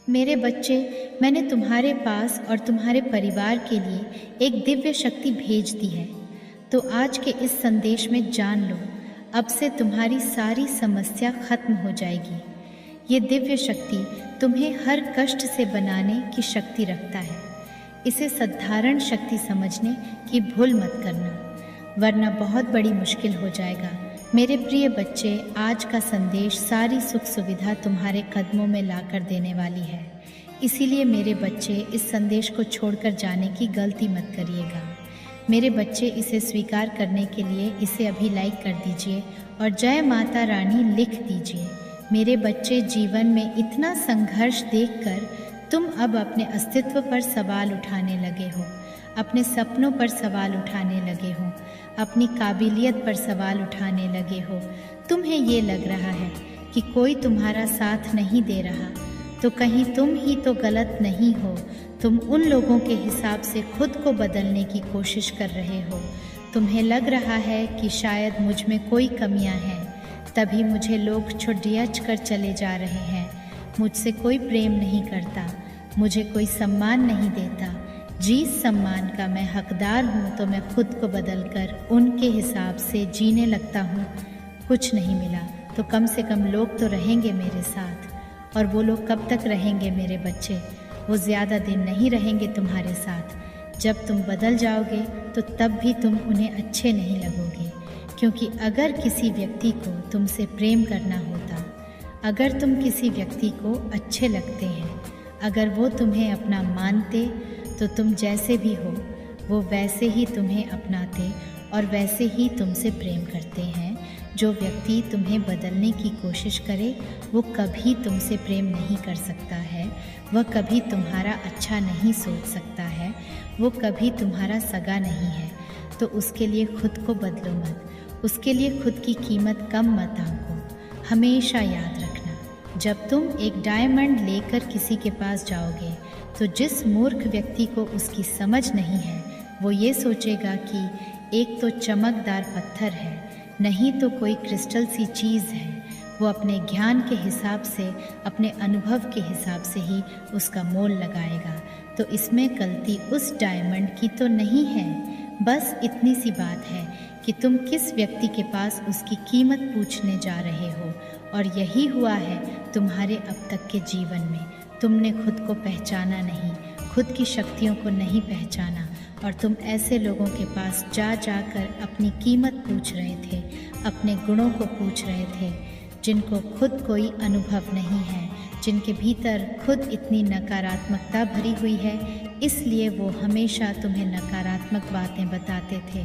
मेरे बच्चे, मैंने तुम्हारे पास और तुम्हारे परिवार के लिए एक दिव्य शक्ति भेज दी है। तो आज के इस संदेश में जान लो, अब से तुम्हारी सारी समस्या खत्म हो जाएगी। ये दिव्य शक्ति तुम्हें हर कष्ट से बनाने की शक्ति रखता है। इसे साधारण शक्ति समझने की भूल मत करना, वरना बहुत बड़ी मुश्किल हो जाएगा। मेरे प्रिय बच्चे, आज का संदेश सारी सुख सुविधा तुम्हारे कदमों में लाकर देने वाली है। इसीलिए मेरे बच्चे, इस संदेश को छोड़कर जाने की गलती मत करिएगा। मेरे बच्चे, इसे स्वीकार करने के लिए इसे अभी लाइक कर दीजिए और जय माता रानी लिख दीजिए। मेरे बच्चे, जीवन में इतना संघर्ष देखकर तुम अब अपने अस्तित्व पर सवाल उठाने लगे हो, अपने सपनों पर सवाल उठाने लगे हो, अपनी काबिलियत पर सवाल उठाने लगे हो। तुम्हें ये लग रहा है कि कोई तुम्हारा साथ नहीं दे रहा, तो कहीं तुम ही तो गलत नहीं हो। तुम उन लोगों के हिसाब से खुद को बदलने की कोशिश कर रहे हो। तुम्हें लग रहा है कि शायद मुझ में कोई कमियां हैं, तभी मुझे लोग छुड़ियच कर चले जा रहे हैं। मुझसे कोई प्रेम नहीं करता, मुझे कोई सम्मान नहीं देता। जिस सम्मान का मैं हकदार हूँ तो मैं खुद को बदलकर उनके हिसाब से जीने लगता हूँ। कुछ नहीं मिला तो कम से कम लोग तो रहेंगे मेरे साथ। और वो लोग कब तक रहेंगे मेरे बच्चे? वो ज़्यादा दिन नहीं रहेंगे तुम्हारे साथ। जब तुम बदल जाओगे तो तब भी तुम उन्हें अच्छे नहीं लगोगे। क्योंकि अगर किसी व्यक्ति को तुमसे प्रेम करना होता, अगर तुम किसी व्यक्ति को अच्छे लगते हैं, अगर वो तुम्हें अपना मानते, तो तुम जैसे भी हो वो वैसे ही तुम्हें अपनाते और वैसे ही तुमसे प्रेम करते हैं। जो व्यक्ति तुम्हें बदलने की कोशिश करे वो कभी तुमसे प्रेम नहीं कर सकता है, वह कभी तुम्हारा अच्छा नहीं सोच सकता है, वो कभी तुम्हारा सगा नहीं है। तो उसके लिए खुद को बदलो मत, उसके लिए खुद की कीमत कम मत आंको। हमेशा याद रखना, जब तुम एक डायमंड लेकर किसी के पास जाओगे तो जिस मूर्ख व्यक्ति को उसकी समझ नहीं है वो ये सोचेगा कि एक तो चमकदार पत्थर है, नहीं तो कोई क्रिस्टल सी चीज़ है। वो अपने ज्ञान के हिसाब से, अपने अनुभव के हिसाब से ही उसका मोल लगाएगा। तो इसमें गलती उस डायमंड की तो नहीं है। बस इतनी सी बात है कि तुम किस व्यक्ति के पास उसकी कीमत पूछने जा रहे हो। और यही हुआ है तुम्हारे अब तक के जीवन में। तुमने खुद को पहचाना नहीं, खुद की शक्तियों को नहीं पहचाना, और तुम ऐसे लोगों के पास जा जाकर अपनी कीमत पूछ रहे थे, अपने गुणों को पूछ रहे थे, जिनको खुद कोई अनुभव नहीं है, जिनके भीतर खुद इतनी नकारात्मकता भरी हुई है। इसलिए वो हमेशा तुम्हें नकारात्मक बातें बताते थे,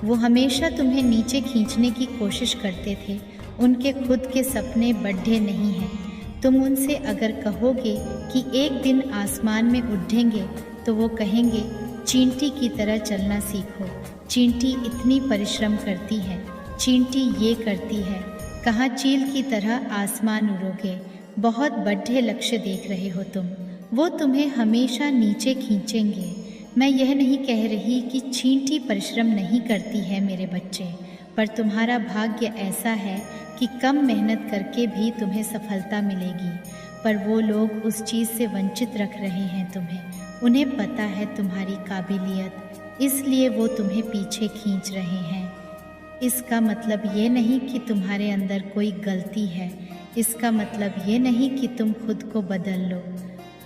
वो हमेशा तुम्हें नीचे खींचने की कोशिश करते थे। उनके खुद के सपने बड़े नहीं हैं। तुम उनसे अगर कहोगे कि एक दिन आसमान में उड़ेंगे तो वो कहेंगे चींटी की तरह चलना सीखो। चींटी इतनी परिश्रम करती है, चींटी ये करती है, कहाँ चील की तरह आसमान उड़ोगे। बहुत बड़े लक्ष्य देख रहे हो तुम, वो तुम्हें हमेशा नीचे खींचेंगे। मैं यह नहीं कह रही कि चींटी परिश्रम नहीं करती है मेरे बच्चे, पर तुम्हारा भाग्य ऐसा है कि कम मेहनत करके भी तुम्हें सफलता मिलेगी। पर वो लोग उस चीज़ से वंचित रख रहे हैं तुम्हें। उन्हें पता है तुम्हारी काबिलियत, इसलिए वो तुम्हें पीछे खींच रहे हैं। इसका मतलब ये नहीं कि तुम्हारे अंदर कोई गलती है, इसका मतलब ये नहीं कि तुम खुद को बदल लो।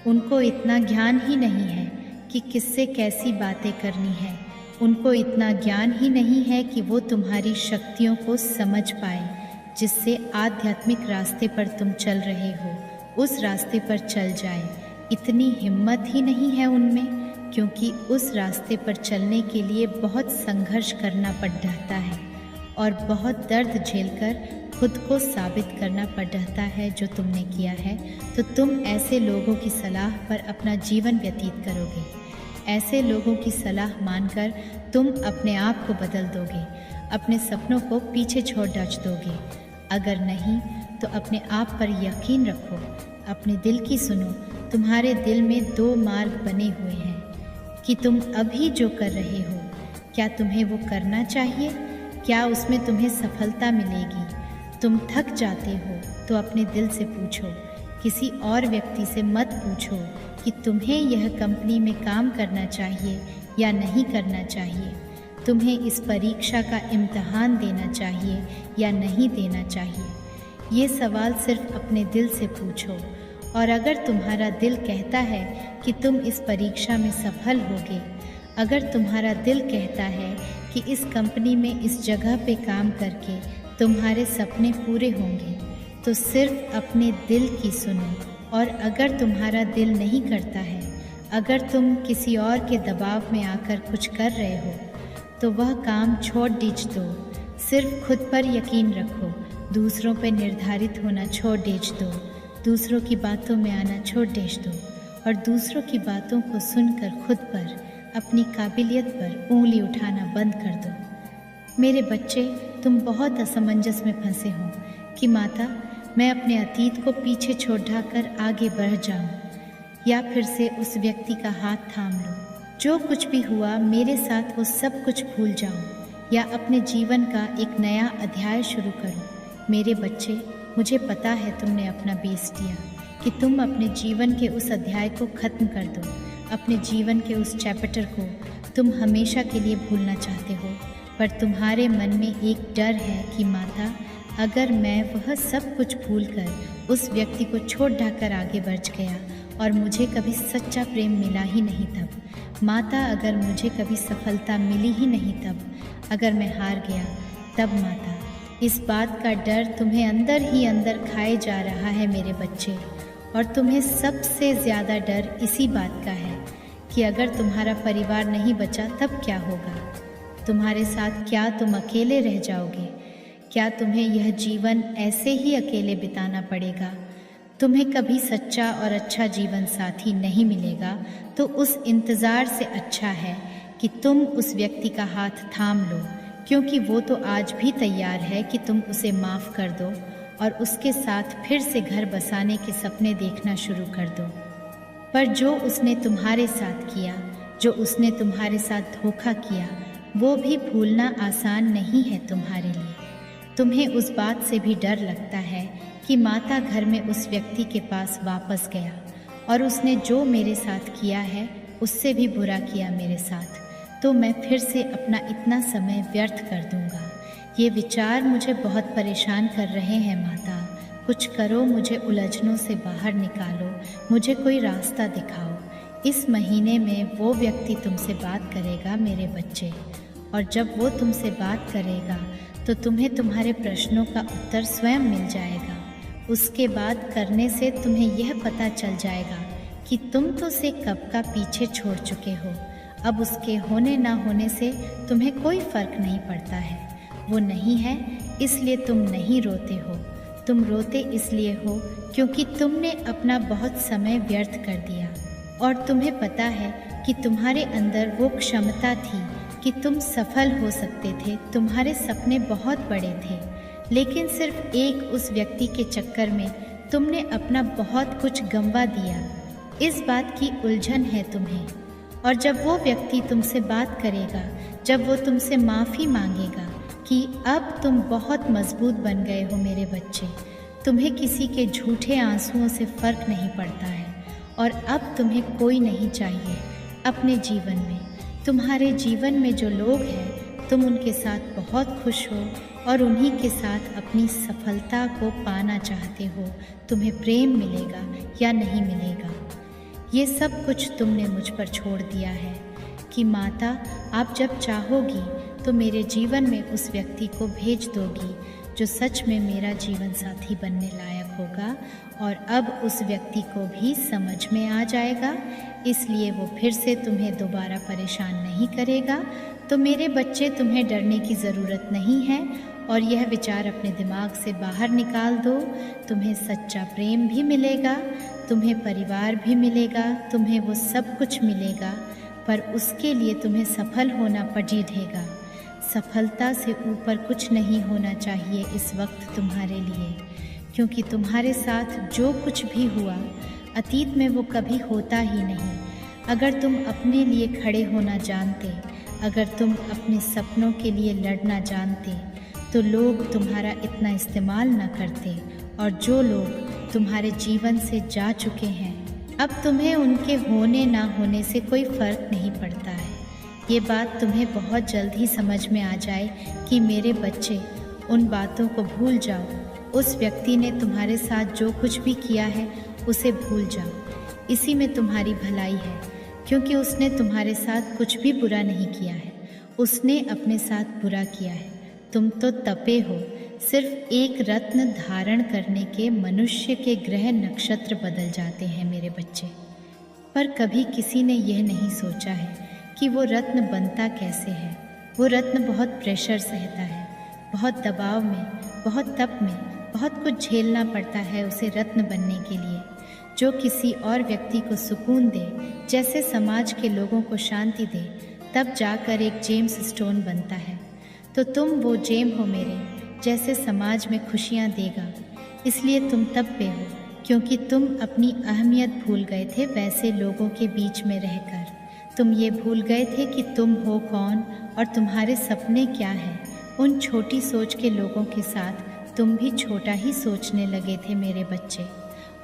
उनको इतना ज्ञान ही नहीं है कि किससे कैसी बातें करनी है। उनको इतना ज्ञान ही नहीं है कि वो तुम्हारी शक्तियों को समझ पाए, जिससे आध्यात्मिक रास्ते पर तुम चल रहे हो उस रास्ते पर चल जाए। इतनी हिम्मत ही नहीं है उनमें, क्योंकि उस रास्ते पर चलने के लिए बहुत संघर्ष करना पड़ जाता है और बहुत दर्द झेलकर खुद को साबित करना पड़ जाता है जो तुमने किया है। तो तुम ऐसे लोगों की सलाह पर अपना जीवन व्यतीत करोगे, ऐसे लोगों की सलाह मानकर तुम अपने आप को बदल दोगे, अपने सपनों को पीछे छोड़ दोगे। अगर नहीं तो अपने आप पर यकीन रखो, अपने दिल की सुनो। तुम्हारे दिल में दो मार्ग बने हुए हैं कि तुम अभी जो कर रहे हो, क्या तुम्हें वो करना चाहिए? क्या उसमें तुम्हें सफलता मिलेगी? तुम थक जाते हो तो अपने दिल से पूछो, किसी और व्यक्ति से मत पूछो कि तुम्हें यह कंपनी में काम करना चाहिए या नहीं करना चाहिए, तुम्हें इस परीक्षा का इम्तहान देना चाहिए या नहीं देना चाहिए। ये सवाल सिर्फ अपने दिल से पूछो, और अगर तुम्हारा दिल कहता है कि तुम इस परीक्षा में सफल होगे, अगर तुम्हारा दिल कहता है कि इस कंपनी में इस जगह पे काम करके तुम्हारे सपने पूरे होंगे, तो सिर्फ अपने दिल की सुनो। और अगर तुम्हारा दिल नहीं करता है, अगर तुम किसी और के दबाव में आकर कुछ कर रहे हो, तो वह काम छोड़ दीज दो। सिर्फ खुद पर यकीन रखो, दूसरों पर निर्धारित होना छोड़ दीज दो, दूसरों की बातों में आना छोड़ दीज दो, और दूसरों की बातों को सुनकर खुद पर, अपनी काबिलियत पर उंगली उठाना बंद कर दो। मेरे बच्चे, तुम बहुत असमंजस में फंसे हो कि माता, मैं अपने अतीत को पीछे छोड़ ढाकर आगे बढ़ जाऊं, या फिर से उस व्यक्ति का हाथ थाम लूं। जो कुछ भी हुआ मेरे साथ वो सब कुछ भूल जाऊं, या अपने जीवन का एक नया अध्याय शुरू करूं। मेरे बच्चे, मुझे पता है तुमने अपना बेस दिया कि तुम अपने जीवन के उस अध्याय को ख़त्म कर दो। अपने जीवन के उस चैप्टर को तुम हमेशा के लिए भूलना चाहते हो, पर तुम्हारे मन में एक डर है कि माता, अगर मैं वह सब कुछ भूलकर उस व्यक्ति को छोड़ ढाकर आगे बढ़ गया और मुझे कभी सच्चा प्रेम मिला ही नहीं तब, माता, अगर मुझे कभी सफलता मिली ही नहीं तब, अगर मैं हार गया तब माता, इस बात का डर तुम्हें अंदर ही अंदर खाए जा रहा है मेरे बच्चे। और तुम्हें सबसे ज़्यादा डर इसी बात का है कि अगर तुम्हारा परिवार नहीं बचा तब क्या होगा, तुम्हारे साथ क्या तुम अकेले रह जाओगे, क्या तुम्हें यह जीवन ऐसे ही अकेले बिताना पड़ेगा, तुम्हें कभी सच्चा और अच्छा जीवन साथी नहीं मिलेगा, तो उस इंतज़ार से अच्छा है कि तुम उस व्यक्ति का हाथ थाम लो, क्योंकि वो तो आज भी तैयार है कि तुम उसे माफ़ कर दो और उसके साथ फिर से घर बसाने के सपने देखना शुरू कर दो। पर जो उसने तुम्हारे साथ किया, जो उसने तुम्हारे साथ धोखा किया, वो भी भूलना आसान नहीं है तुम्हारे लिए। तुम्हें उस बात से भी डर लगता है कि माता घर में उस व्यक्ति के पास वापस गया और उसने जो मेरे साथ किया है उससे भी बुरा किया मेरे साथ, तो मैं फिर से अपना इतना समय व्यर्थ कर दूंगा। ये विचार मुझे बहुत परेशान कर रहे हैं माता। कुछ करो, मुझे उलझनों से बाहर निकालो, मुझे कोई रास्ता दिखाओ। इस महीने में वो व्यक्ति तुमसे बात करेगा मेरे बच्चे, और जब वो तुमसे बात करेगा तो तुम्हें तुम्हारे प्रश्नों का उत्तर स्वयं मिल जाएगा। उसके बाद करने से तुम्हें यह पता चल जाएगा कि तुम तो उसे कब का पीछे छोड़ चुके हो। अब उसके होने ना होने से तुम्हें कोई फ़र्क नहीं पड़ता है। वो नहीं है इसलिए तुम नहीं रोते हो, तुम रोते इसलिए हो क्योंकि तुमने अपना बहुत समय व्यर्थ कर दिया, और तुम्हें पता है कि तुम्हारे अंदर वो क्षमता थी कि तुम सफल हो सकते थे। तुम्हारे सपने बहुत बड़े थे, लेकिन सिर्फ एक उस व्यक्ति के चक्कर में तुमने अपना बहुत कुछ गंवा दिया। इस बात की उलझन है तुम्हें, और जब वो व्यक्ति तुमसे बात करेगा, जब वो तुमसे माफ़ी मांगेगा कि अब तुम बहुत मजबूत बन गए हो मेरे बच्चे, तुम्हें किसी के झूठे आंसुओं से फ़र्क नहीं पड़ता है, और अब तुम्हें कोई नहीं चाहिए अपने जीवन में। तुम्हारे जीवन में जो लोग हैं तुम उनके साथ बहुत खुश हो और उन्हीं के साथ अपनी सफलता को पाना चाहते हो। तुम्हें प्रेम मिलेगा या नहीं मिलेगा, ये सब कुछ तुमने मुझ पर छोड़ दिया है कि माता, आप जब चाहोगी तो मेरे जीवन में उस व्यक्ति को भेज दोगी जो सच में मेरा जीवन साथी बनने लायक होगा, और अब उस व्यक्ति को भी समझ में आ जाएगा, इसलिए वो फिर से तुम्हें दोबारा परेशान नहीं करेगा। तो मेरे बच्चे, तुम्हें डरने की ज़रूरत नहीं है, और यह विचार अपने दिमाग से बाहर निकाल दो। तुम्हें सच्चा प्रेम भी मिलेगा, तुम्हें परिवार भी मिलेगा, तुम्हें वो सब कुछ मिलेगा, पर उसके लिए तुम्हें सफल होना पड़ेगा। सफलता से ऊपर कुछ नहीं होना चाहिए इस वक्त तुम्हारे लिए, क्योंकि तुम्हारे साथ जो कुछ भी हुआ अतीत में वो कभी होता ही नहीं। अगर तुम अपने लिए खड़े होना जानते, अगर तुम अपने सपनों के लिए लड़ना जानते, तो लोग तुम्हारा इतना इस्तेमाल न करते, और जो लोग तुम्हारे जीवन से जा चुके हैं। अब तुम्हें उनके होने ना होने से कोई फ़र्क नहीं पड़ता है। ये बात तुम्हें बहुत जल्द ही समझ में आ जाए कि मेरे बच्चे, उन बातों को भूल जाओ। उस व्यक्ति ने तुम्हारे साथ जो कुछ भी किया है उसे भूल जाओ। इसी में तुम्हारी भलाई है, क्योंकि उसने तुम्हारे साथ कुछ भी बुरा नहीं किया है, उसने अपने साथ बुरा किया है। तुम तो तपे हो। सिर्फ एक रत्न धारण करने के मनुष्य के ग्रह नक्षत्र बदल जाते हैं मेरे बच्चे। पर कभी किसी ने यह नहीं सोचा है कि वो रत्न बनता कैसे है। वो रत्न बहुत प्रेशर सहता है, बहुत दबाव में, बहुत तप में, बहुत कुछ झेलना पड़ता है उसे रत्न बनने के लिए, जो किसी और व्यक्ति को सुकून दे, जैसे समाज के लोगों को शांति दे, तब जाकर एक जेम्स स्टोन बनता है। तो तुम वो जेम हो मेरे, जैसे समाज में खुशियाँ देगा। इसलिए तुम तब पे हो, क्योंकि तुम अपनी अहमियत भूल गए थे वैसे लोगों के बीच में रहकर। तुम ये भूल गए थे कि तुम हो कौन और तुम्हारे सपने क्या हैं। उन छोटी सोच के लोगों के साथ तुम भी छोटा ही सोचने लगे थे मेरे बच्चे।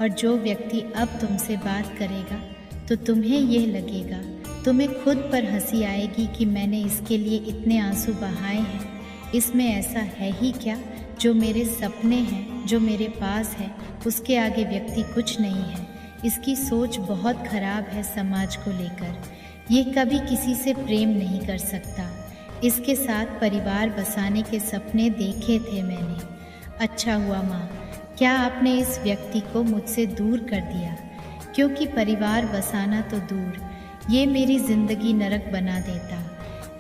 और जो व्यक्ति अब तुमसे बात करेगा तो तुम्हें यह लगेगा, तुम्हें खुद पर हंसी आएगी कि मैंने इसके लिए इतने आंसू बहाए हैं। इसमें ऐसा है ही क्या? जो मेरे सपने हैं, जो मेरे पास है, उसके आगे व्यक्ति कुछ नहीं है। इसकी सोच बहुत खराब है समाज को लेकर। ये कभी किसी से प्रेम नहीं कर सकता। इसके साथ परिवार बसाने के सपने देखे थे मैंने। अच्छा हुआ माँ, क्या आपने इस व्यक्ति को मुझसे दूर कर दिया, क्योंकि परिवार बसाना तो दूर, ये मेरी ज़िंदगी नरक बना देता।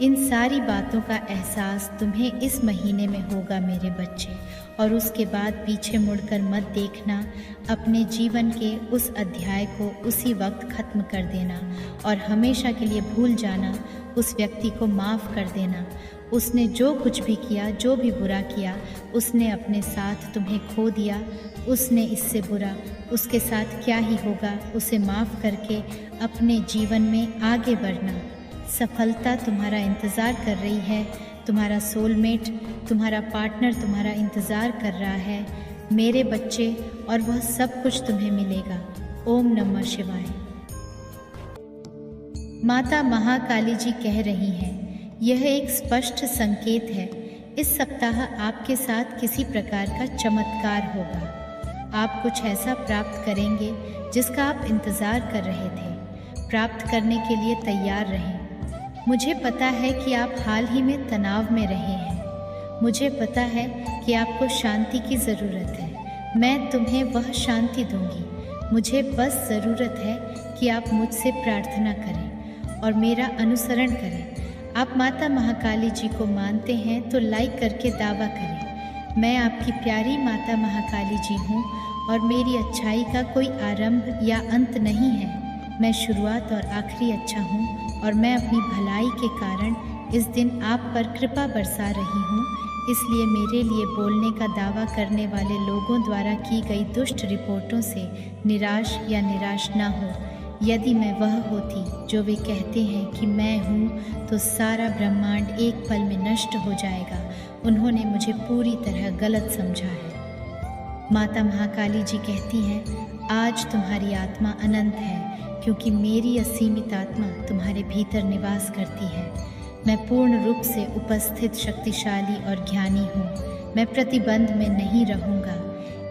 इन सारी बातों का एहसास तुम्हें इस महीने में होगा मेरे बच्चे, और उसके बाद पीछे मुड़कर मत देखना। अपने जीवन के उस अध्याय को उसी वक्त ख़त्म कर देना और हमेशा के लिए भूल जाना। उस व्यक्ति को माफ़ कर देना। उसने जो कुछ भी किया, जो भी बुरा किया, उसने अपने साथ तुम्हें खो दिया। उसने इससे बुरा उसके साथ क्या ही होगा। उसे माफ़ करके अपने जीवन में आगे बढ़ना। सफलता तुम्हारा इंतज़ार कर रही है। तुम्हारा सोलमेट, तुम्हारा पार्टनर तुम्हारा इंतज़ार कर रहा है मेरे बच्चे, और वह सब कुछ तुम्हें मिलेगा। ओम नमः शिवाय। माता महाकाली जी कह रही हैं, यह एक स्पष्ट संकेत है। इस सप्ताह आपके साथ किसी प्रकार का चमत्कार होगा। आप कुछ ऐसा प्राप्त करेंगे जिसका आप इंतज़ार कर रहे थे। प्राप्त करने के लिए तैयार रहें। मुझे पता है कि आप हाल ही में तनाव में रहे हैं। मुझे पता है कि आपको शांति की ज़रूरत है। मैं तुम्हें वह शांति दूंगी। मुझे बस ज़रूरत है कि आप मुझसे प्रार्थना करें और मेरा अनुसरण करें। आप माता महाकाली जी को मानते हैं तो लाइक करके दावा करें, मैं आपकी प्यारी माता महाकाली जी हूँ और मेरी अच्छाई का कोई आरंभ या अंत नहीं है। मैं शुरुआत और आखिरी अच्छा हूँ और मैं अपनी भलाई के कारण इस दिन आप पर कृपा बरसा रही हूँ। इसलिए मेरे लिए बोलने का दावा करने वाले लोगों द्वारा की गई दुष्ट रिपोर्टों से निराश या निराश ना हो। यदि मैं वह होती जो वे कहते हैं कि मैं हूँ, तो सारा ब्रह्मांड एक पल में नष्ट हो जाएगा। उन्होंने मुझे पूरी तरह गलत समझा है। माता महाकाली जी कहती हैं, आज तुम्हारी आत्मा अनंत है, क्योंकि मेरी असीमित आत्मा तुम्हारे भीतर निवास करती है। मैं पूर्ण रूप से उपस्थित, शक्तिशाली और ज्ञानी हूँ। मैं प्रतिबंध में नहीं रहूँगा।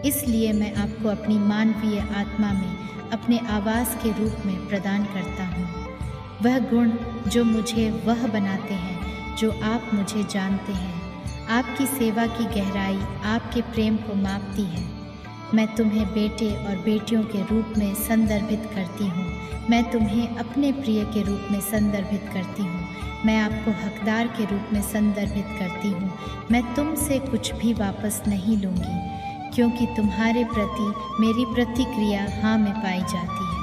इसलिए मैं आपको अपनी मानवीय आत्मा में अपने आवास के रूप में प्रदान करता हूँ। वह गुण जो मुझे वह बनाते हैं जो आप मुझे जानते हैं। आपकी सेवा की गहराई आपके प्रेम को मापती है। मैं तुम्हें बेटे और बेटियों के रूप में संदर्भित करती हूँ। मैं तुम्हें अपने प्रिय के रूप में संदर्भित करती हूँ। मैं आपको हकदार के रूप में संदर्भित करती हूँ। मैं तुमसे कुछ भी वापस नहीं लूँगी, क्योंकि तुम्हारे प्रति मेरी प्रतिक्रिया हाँ में पाई जाती है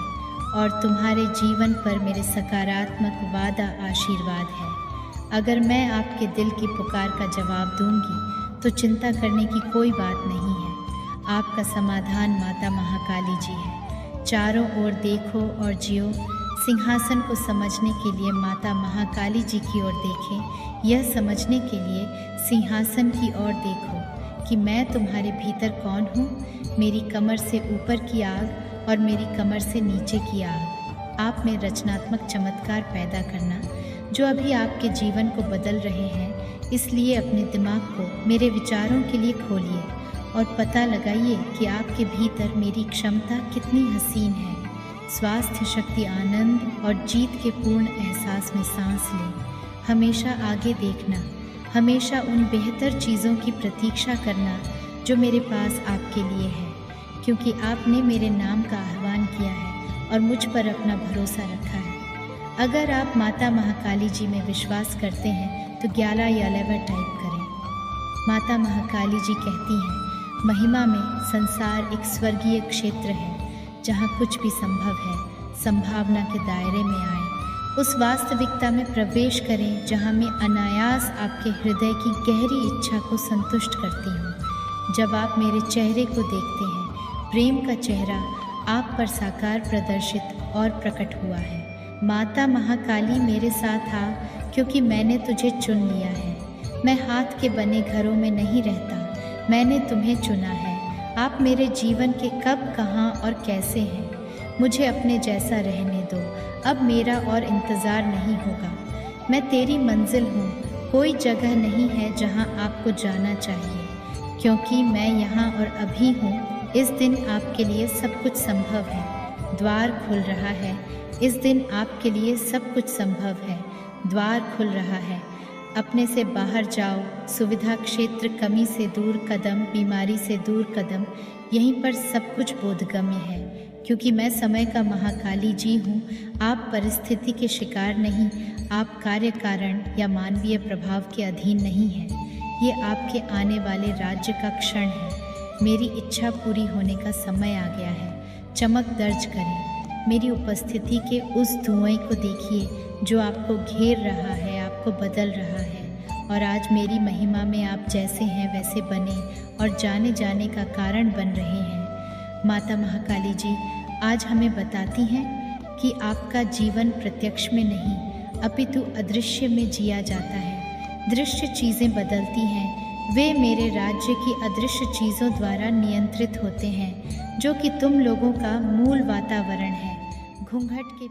और तुम्हारे जीवन पर मेरे सकारात्मक वादा आशीर्वाद है। अगर मैं आपके दिल की पुकार का जवाब दूंगी तो चिंता करने की कोई बात नहीं है। आपका समाधान माता महाकाली जी है। चारों ओर देखो और जियो। सिंहासन को समझने के लिए माता महाकाली जी की ओर देखें। यह समझने के लिए सिंहासन की ओर देखो। कि मैं तुम्हारे भीतर कौन हूँ, मेरी कमर से ऊपर की आग और मेरी कमर से नीचे की आग। आप में रचनात्मक चमत्कार पैदा करना जो अभी आपके जीवन को बदल रहे हैं। इसलिए अपने दिमाग को मेरे विचारों के लिए खोलिए और पता लगाइए कि आपके भीतर मेरी क्षमता कितनी हसीन है। स्वास्थ्य, शक्ति, आनंद और जीत के पूर्ण एहसास में सांस लें। हमेशा आगे देखना, हमेशा उन बेहतर चीज़ों की प्रतीक्षा करना जो मेरे पास आपके लिए है, क्योंकि आपने मेरे नाम का आह्वान किया है और मुझ पर अपना भरोसा रखा है। अगर आप माता महाकाली जी में विश्वास करते हैं तो 11 या 11 टाइप करें। माता महाकाली जी कहती हैं, महिमा में संसार एक स्वर्गीय क्षेत्र है जहाँ कुछ भी संभव है। संभावना के दायरे में आए, उस वास्तविकता में प्रवेश करें जहाँ मैं अनायास आपके हृदय की गहरी इच्छा को संतुष्ट करती हूँ। जब आप मेरे चेहरे को देखते हैं, प्रेम का चेहरा आप पर साकार, प्रदर्शित और प्रकट हुआ है। माता महाकाली मेरे साथ आ, क्योंकि मैंने तुझे चुन लिया है। मैं हाथ के बने घरों में नहीं रहता, मैंने तुम्हें चुना है। आप मेरे जीवन के कब, कहाँ और कैसे हैं, मुझे अपने जैसा रहने दो। अब मेरा और इंतज़ार नहीं होगा। मैं तेरी मंजिल हूँ, कोई जगह नहीं है जहाँ आपको जाना चाहिए, क्योंकि मैं यहाँ और अभी हूँ। इस दिन आपके लिए सब कुछ संभव है। द्वार खुल रहा है। इस दिन आपके लिए सब कुछ संभव है। द्वार खुल रहा है। अपने से बाहर जाओ। सुविधा क्षेत्र, कमी से दूर कदम, बीमारी से दूर कदम। यहीं पर सब कुछ बोधगम्य है, क्योंकि मैं समय का महाकाली जी हूँ। आप परिस्थिति के शिकार नहीं, आप कार्य, कारण या मानवीय प्रभाव के अधीन नहीं हैं। ये आपके आने वाले राज्य का क्षण है। मेरी इच्छा पूरी होने का समय आ गया है। चमक दर्ज करें। मेरी उपस्थिति के उस धुएं को देखिए जो आपको घेर रहा है, आपको बदल रहा है। और आज मेरी महिमा में आप जैसे हैं वैसे बने और जाने जाने का कारण बन रहे हैं। माता महाकाली जी आज हमें बताती हैं कि आपका जीवन प्रत्यक्ष में नहीं अपितु अदृश्य में जिया जाता है। दृश्य चीज़ें बदलती हैं, वे मेरे राज्य की अदृश्य चीज़ों द्वारा नियंत्रित होते हैं, जो कि तुम लोगों का मूल वातावरण है। घूंघट के